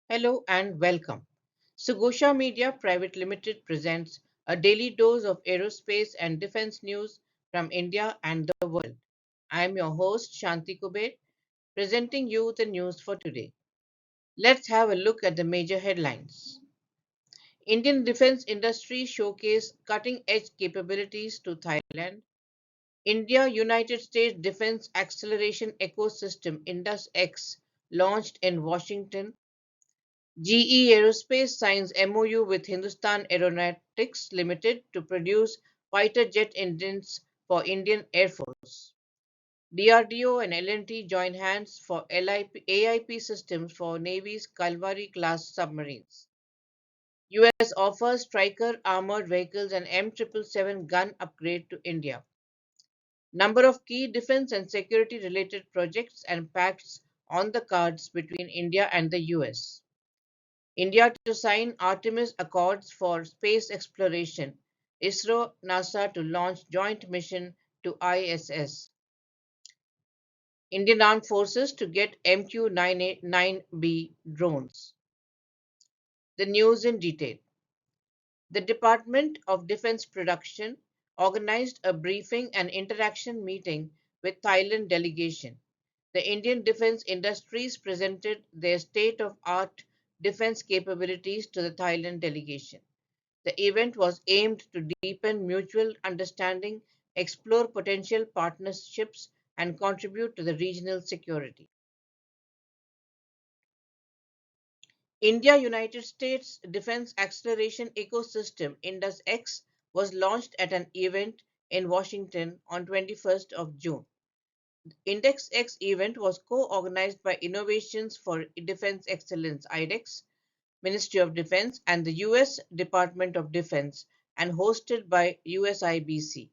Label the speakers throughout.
Speaker 1: Hello and welcome. Sugosha Media Private Limited presents a daily dose of aerospace and defense news from India and the world. I am your host Shanti Kuber, presenting you the news for today. Let's have a look at the major headlines. Indian defense industry showcase cutting-edge capabilities to Thailand. India United States Defense Acceleration Ecosystem Indus X launched in Washington. GE Aerospace signs MOU with Hindustan Aeronautics Limited to produce fighter jet engines for Indian Air Force. DRDO and L&T join hands for AIP systems for Navy's Kalvari class submarines. US offers Stryker armored vehicles and M777 gun upgrade to India. Number of key defense and security related projects and pacts on the cards between India and the US. India to sign Artemis Accords for space exploration. ISRO NASA to launch joint mission to ISS. Indian Armed Forces to get MQ-9B drones. The news in detail. The Department of Defense Production organized a briefing and interaction meeting with Thailand delegation. The Indian defense industries presented their state-of-art defense capabilities to the Thailand delegation. The event was aimed to deepen mutual understanding, explore potential partnerships, and contribute to the regional security. India-United States Defense Acceleration Ecosystem Indus X was launched at an event in Washington on 21st of June. Index X event was co-organized by Innovations for Defense Excellence IDEX, Ministry of Defense, and the US Department of Defense, and hosted by USIBC.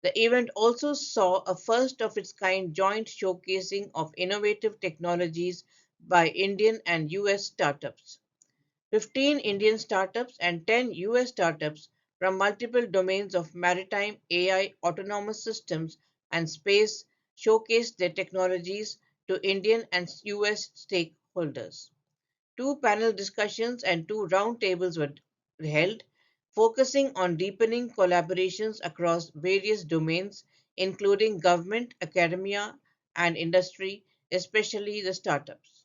Speaker 1: The event also saw a first of its kind joint showcasing of innovative technologies by Indian and US startups. 15 Indian startups and 10 US startups from multiple domains of maritime, AI, autonomous systems, and space showcased their technologies to Indian and US stakeholders. Two panel discussions and two roundtables were held, focusing on deepening collaborations across various domains, including government, academia, and industry, especially the startups.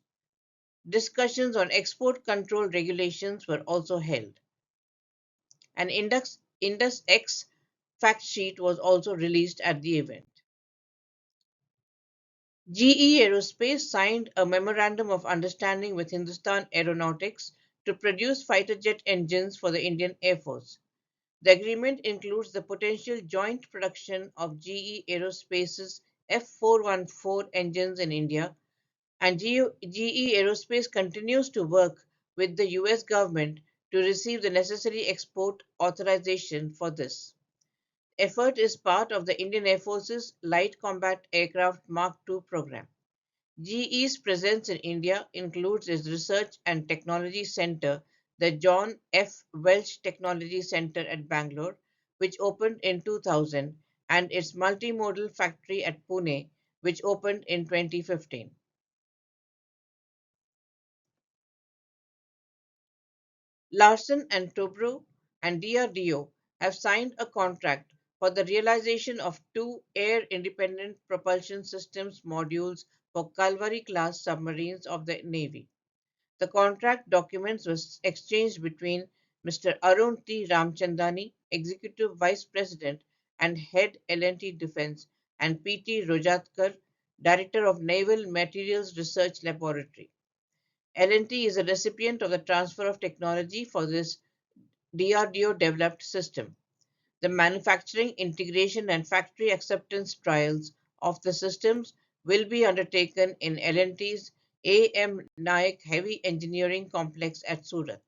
Speaker 1: Discussions on export control regulations were also held. An Indus X fact sheet was also released at the event. GE Aerospace signed a memorandum of understanding with Hindustan Aeronautics to produce fighter jet engines for the Indian Air Force. The agreement includes the potential joint production of GE Aerospace's F414 engines in India, and GE Aerospace continues to work with the US government to receive the necessary export authorization for this. Effort is part of the Indian Air Force's Light Combat Aircraft Mark II program. GE's presence in India includes its research and technology center, the John F. Welch Technology Center at Bangalore, which opened in 2000, and its multimodal factory at Pune, which opened in 2015. Larsen and Toubro and DRDO have signed a contract for the realization of two air-independent propulsion systems modules for Kalvari class submarines of the Navy. The contract documents were exchanged between Mr. Arun T. Ramchandani, Executive Vice President and Head L&T Defense, and P.T. Rojatkar, Director of Naval Materials Research Laboratory. L&T is a recipient of the transfer of technology for this DRDO developed system. The manufacturing, integration, and factory acceptance trials of the systems will be undertaken in L&T's A.M. Naik Heavy Engineering Complex at Surat.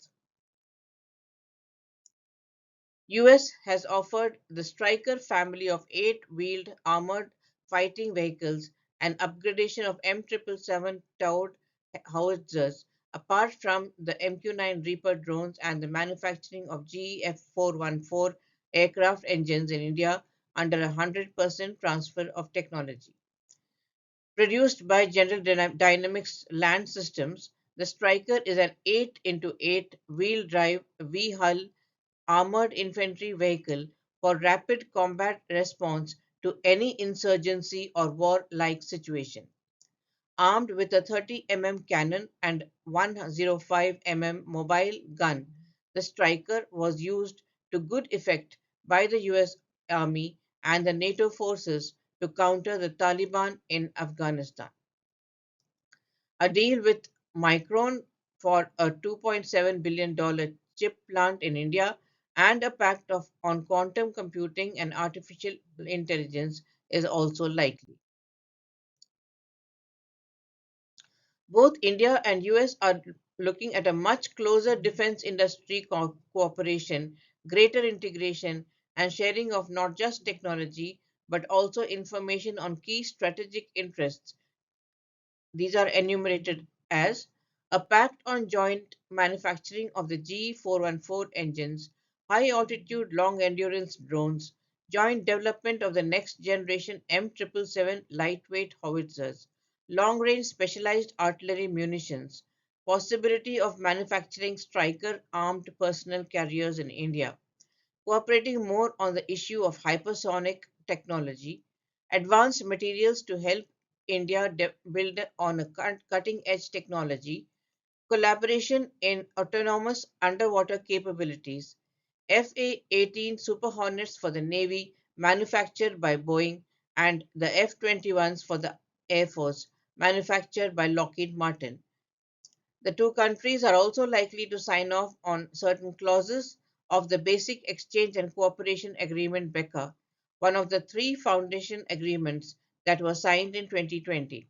Speaker 1: US has offered the Stryker family of eight-wheeled armored fighting vehicles and upgradation of M777 towed howitzers, apart from the MQ-9 Reaper drones and the manufacturing of GEF 414 aircraft engines in India under a 100% transfer of technology. Produced by General Dynamics Land Systems, The Striker is an 8 into 8 wheel drive V hull armored infantry vehicle for rapid combat response to any insurgency or war like situation. Armed with a 30 cannon and 105 mobile gun, the Striker was used to good effect by the US Army and the NATO forces to counter the Taliban in Afghanistan. A deal with Micron for a $2.7 billion chip plant in India and a pact on quantum computing and artificial intelligence is also likely. Both India and US are looking at a much closer defense industry cooperation, greater integration, and sharing of not just technology but also information on key strategic interests. These are enumerated as a pact on joint manufacturing of the G414 engines, high altitude long endurance drones, joint development of the next generation M777 lightweight howitzers, long range specialized artillery munitions, possibility of manufacturing Striker armed personnel carriers in India, cooperating more on the issue of hypersonic technology, advanced materials to help India build on a cutting edge technology, collaboration in autonomous underwater capabilities, FA-18 Super Hornets for the Navy manufactured by Boeing, and the F-21s for the Air Force manufactured by Lockheed Martin. The two countries are also likely to sign off on certain clauses of the Basic Exchange and Cooperation Agreement (BECA), one of the three foundation agreements that were signed in 2020.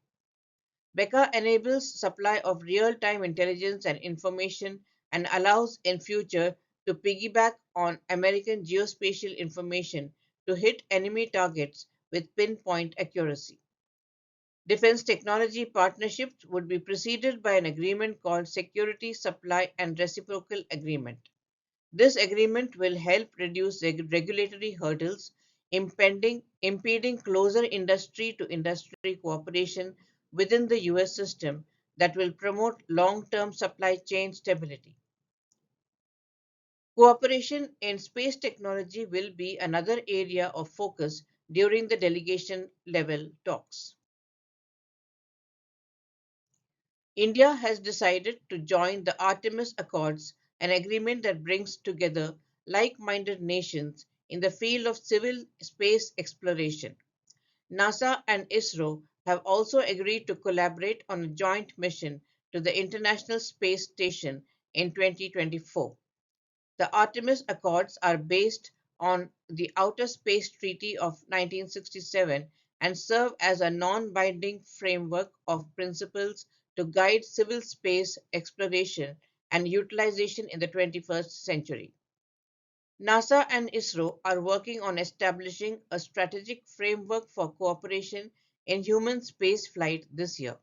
Speaker 1: BECA enables supply of real-time intelligence and information and allows in future to piggyback on American geospatial information to hit enemy targets with pinpoint accuracy. Defense technology partnerships would be preceded by an agreement called Security, Supply and Reciprocal Agreement. This agreement will help reduce regulatory hurdles impeding closer industry to industry cooperation within the US system that will promote long term supply chain stability. Cooperation in space technology will be another area of focus during the delegation level talks. India has decided to join the Artemis Accords, an agreement that brings together like minded nations in the field of civil space exploration. NASA and ISRO have also agreed to collaborate on a joint mission to the International Space Station in 2024. The Artemis Accords are based on the Outer Space Treaty of 1967 and serve as a non binding framework of principles to guide civil space exploration and utilization in the 21st century. NASA and ISRO are working on establishing a strategic framework for cooperation in human spaceflight this year.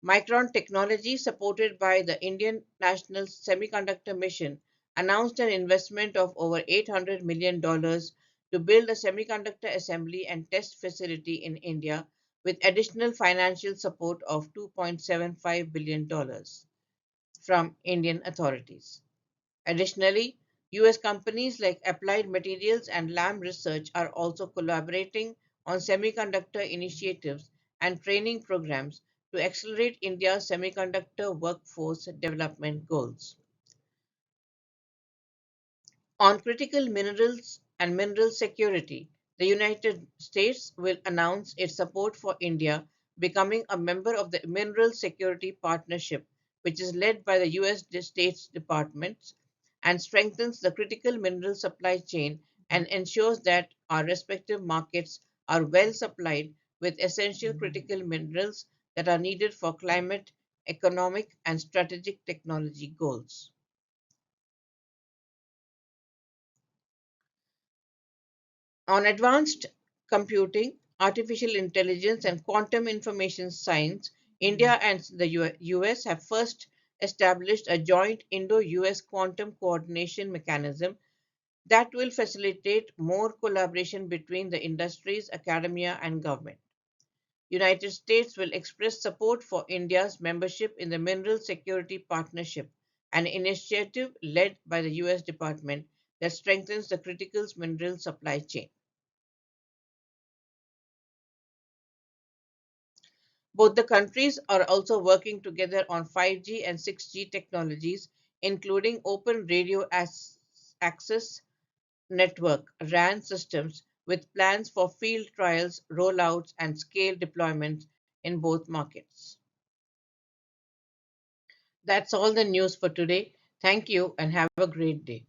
Speaker 1: Micron Technology, supported by the Indian National Semiconductor Mission, announced an investment of over $800 million to build a semiconductor assembly and test facility in India with additional financial support of $2.75 billion from Indian authorities. Additionally, US companies like Applied Materials and Lam Research are also collaborating on semiconductor initiatives and training programs to accelerate India's semiconductor workforce development goals. On critical minerals and mineral security, the United States will announce its support for India becoming a member of the Mineral Security Partnership, which is led by the US State Department and strengthens the critical mineral supply chain and ensures that our respective markets are well supplied with essential critical minerals that are needed for climate, economic, and strategic technology goals. On advanced computing, artificial intelligence, and quantum information science, India and the US have first established a joint Indo US quantum coordination mechanism that will facilitate more collaboration between the industries, academia, and government. United States will express support for India's membership in the Mineral Security Partnership, an initiative led by the US Department that strengthens the critical mineral supply chain. Both the countries are also working together on 5G and 6G technologies, including open access network RAN systems, with plans for field trials, rollouts, and scale deployments in both markets. That's all the news for today. Thank you and have a great day.